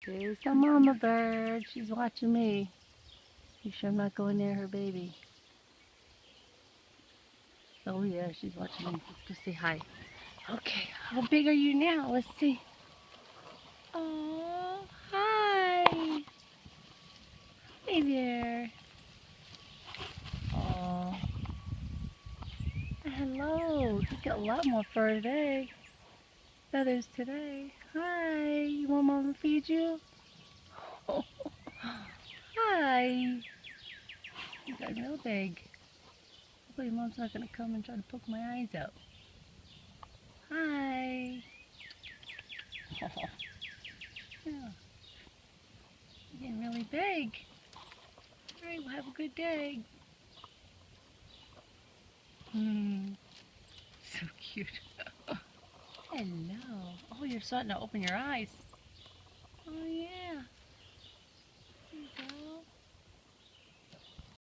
There's the mama bird. She's watching me. You sure I'm not going near her baby? Oh yeah, she's watching me. Let's go say hi. Okay, how big are you now? Let's see. Oh, hi. Hey there. Oh, hello. You got a lot more fur today. Feathers today. Hi. You want mama to feed you? Oh, hi. You got real big. Hopefully mom's not gonna come and try to poke my eyes out. Hi. Oh, yeah. You're getting really big. All right, well have a good day. So cute. Hello. Oh, you're starting to open your eyes. Oh,